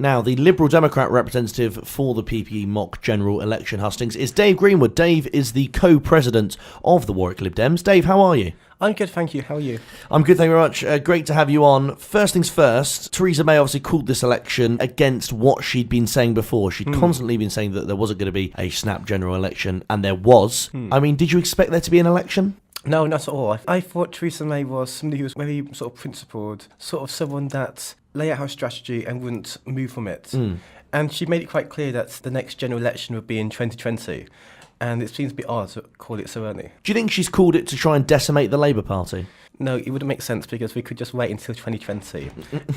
Now, the Liberal Democrat representative for the PPE mock general election hustings is Dave Greenwood. Dave is the co-president of the Warwick Lib Dems. Dave, how are you? I'm good, thank you. How are you? I'm good, thank you very much. Great to have you on. First things first, Theresa May obviously called this election against what she'd been saying before. She'd constantly been saying that there wasn't going to be a snap general election, and there was. I mean, did you expect there to be an election? No, not at all. I thought Theresa May was somebody who was very sort of principled, sort of someone that lay out her strategy and wouldn't move from it. And she made it quite clear that the next general election would be in 2020. And it seems a bit odd to call it so early. Do you think she's called it to try and decimate the Labour Party? No, it wouldn't make sense because we could just wait until 2020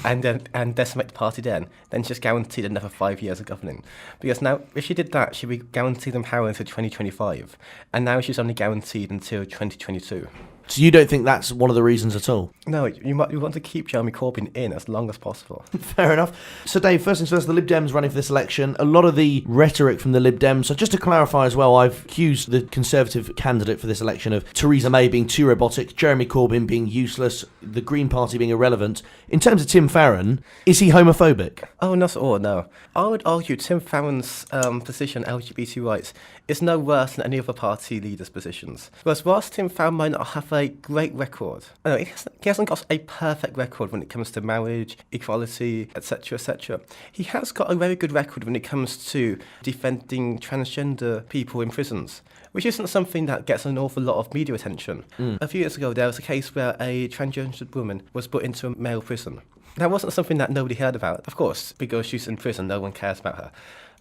and decimate the party then just guaranteed another 5 years of governing. Because now, if she did that, she would guarantee them power until 2025. And now she's only guaranteed until 2022. So you don't think that's one of the reasons at all? No, you want to keep Jeremy Corbyn in as long as possible. Fair enough. So Dave, first things first, the Lib Dems running for this election. A lot of the rhetoric from the Lib Dems, so just to clarify as well, I've accused the Conservative candidate for this election of Theresa May being too robotic, Jeremy Corbyn being useless, the Green Party being irrelevant. In terms of Tim Farron, is he homophobic? Oh, not at all, no. I would argue Tim Farron's position on LGBT rights is no worse than any other party leader's positions. Whereas whilst Tim Farron might not have a great record, he hasn't got a perfect record when it comes to marriage, equality, etc., etc. He has got a very good record when it comes to defending transgender people in prisons, which isn't something that gets an awful lot of media attention. A few years ago, there was a case where a transgender woman was put into a male prison. That wasn't something that nobody heard about. Of course, because she's in prison, no one cares about her.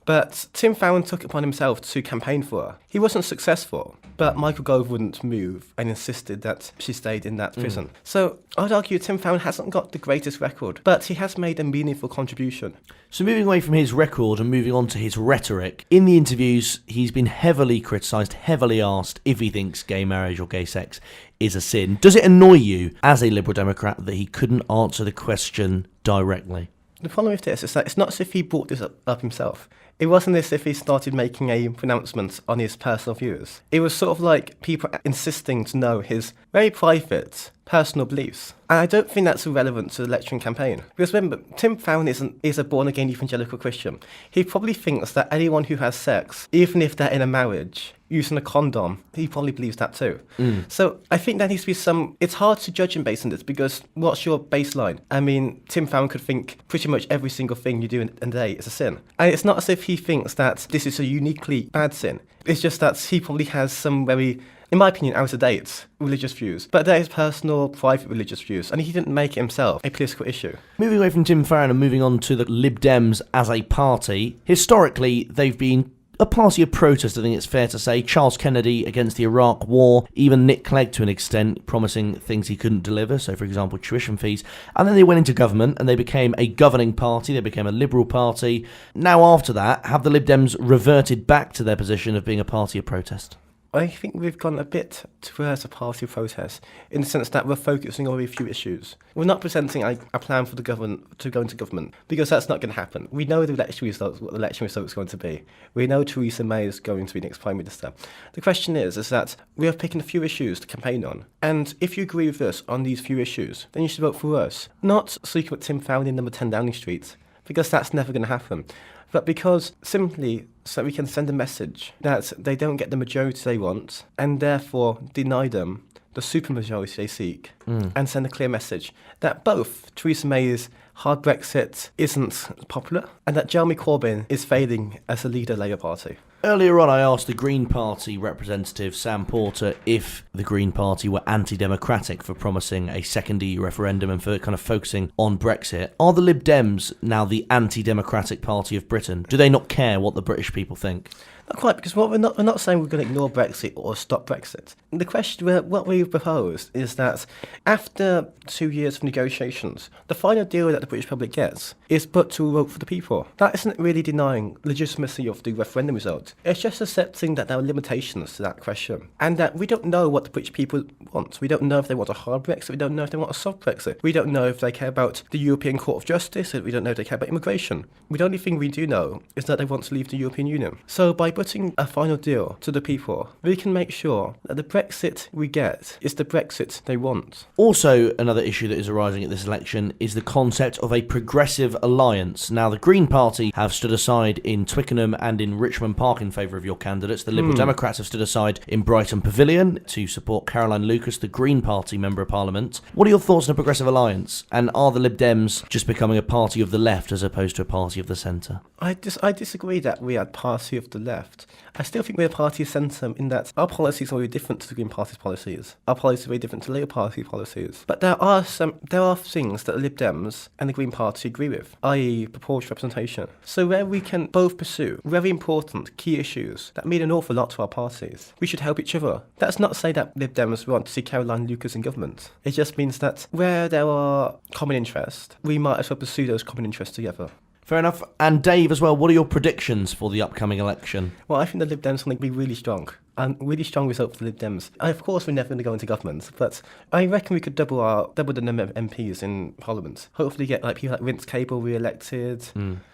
But Tim Farron took it upon himself to campaign for her. He wasn't successful, but Michael Gove wouldn't move and insisted that she stayed in that prison. So I'd argue Tim Farron hasn't got the greatest record, but he has made a meaningful contribution. So moving away from his record and moving on to his rhetoric, in the interviews he's been heavily criticised, heavily asked if he thinks gay marriage or gay sex is a sin. Does it annoy you as a Liberal Democrat that he couldn't answer the question directly? The problem with this is that it's not as if he brought this up himself. It wasn't as if he started making a pronouncement on his personal views. It was sort of like people insisting to know his very private, personal beliefs. And I don't think that's irrelevant to the election campaign. Because remember, Tim Farron is a born-again evangelical Christian. He probably thinks that anyone who has sex, even if they're in a marriage, using a condom, he probably believes that too. So I think there needs to be it's hard to judge him based on this because what's your baseline? I mean, Tim Farron could think pretty much every single thing you do in a day is a sin. And it's not as if he thinks that this is a uniquely bad sin. It's just that he probably has some very, in my opinion, out-of-date religious views. But they're his personal, private religious views, and he didn't make it himself a political issue. Moving away from Tim Farron and moving on to the Lib Dems as a party, historically they've been a party of protest, I think it's fair to say. Charles Kennedy against the Iraq War, even Nick Clegg to an extent, promising things he couldn't deliver, so for example tuition fees. And then they went into government and they became a governing party, they became a Liberal party. Now after that, have the Lib Dems reverted back to their position of being a party of protest? I think we've gone a bit towards a party of protest in the sense that we're focusing on a few issues. We're not presenting a plan for the government to go into government because that's not going to happen. We know the election results, what the election result is going to be. We know Theresa May is going to be next Prime Minister. The question is that we have picked a few issues to campaign on. And if you agree with us on these few issues, then you should vote for us. Not so you can put Tim Farron in number 10 Downing Street, because that's never going to happen. But because simply so we can send a message that they don't get the majority they want and therefore deny them the supermajority they seek and send a clear message that both Theresa May's hard Brexit isn't popular and that Jeremy Corbyn is failing as a leader of the Labour Party. Earlier on, I asked the Green Party representative, Sam Porter, if the Green Party were anti-democratic for promising a second EU referendum and for kind of focusing on Brexit. Are the Lib Dems now the anti-democratic party of Britain? Do they not care what the British people think? Not quite, because we're not saying we're going to ignore Brexit or stop Brexit. The question, what we've proposed is that after 2 years of negotiations, the final deal that the British public gets is put to a vote for the people. That isn't really denying legitimacy of the referendum result. It's just accepting that there are limitations to that question and that we don't know what the British people want. We don't know if they want a hard Brexit. We don't know if they want a soft Brexit. We don't know if they care about the European Court of Justice. We don't know if they care about immigration. The only thing we do know is that they want to leave the European Union. So by putting a final deal to the people, we can make sure that the Brexit we get is the Brexit they want. Also, another issue that is arising at this election is the concept of a progressive alliance. Now, the Green Party have stood aside in Twickenham and in Richmond Park in favour of your candidates. The Liberal Democrats have stood aside in Brighton Pavilion to support Caroline Lucas, the Green Party Member of Parliament. What are your thoughts on a progressive alliance? And are the Lib Dems just becoming a party of the left as opposed to a party of the centre? I disagree that we are party of the left. I still think we're a party of centre in that our policies are very different to the Green Party's policies. Our policies are very different to the Labour Party policies. But there are things that the Lib Dems and the Green Party agree with, i.e. proportional representation. So where we can both pursue very important key issues that mean an awful lot to our parties, we should help each other. That's not to say that Lib Dems want to see Caroline Lucas in government. It just means that where there are common interests, we might as well pursue those common interests together. Fair enough. And Dave, as well, what are your predictions for the upcoming election? Well, I think the Lib Dems are going to be really strong. And really strong result for the Lib Dems. Of course, we're never going to go into government, but I reckon we could double the number of MPs in Parliament. Hopefully get people like Vince Cable re-elected.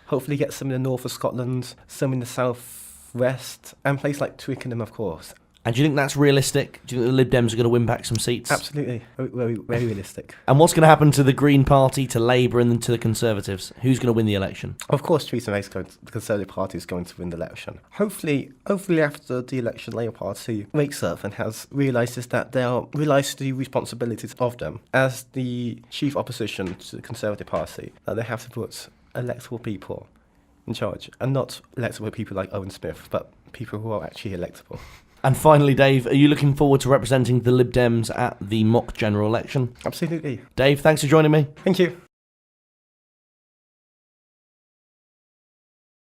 Hopefully get some in the north of Scotland, some in the south west, and places like Twickenham, of course. And do you think that's realistic? Do you think the Lib Dems are going to win back some seats? Absolutely. Very, very realistic. And what's going to happen to the Green Party, to Labour and then to the Conservatives? Who's going to win the election? Of course, Theresa May's the Conservative Party is going to win the election. Hopefully after the election, the Labour Party wakes up and realises the responsibilities of them as the chief opposition to the Conservative Party, that they have to put electable people in charge, and not electable people like Owen Smith, but people who are actually electable. And finally, Dave, are you looking forward to representing the Lib Dems at the mock general election? Absolutely. Dave, thanks for joining me. Thank you.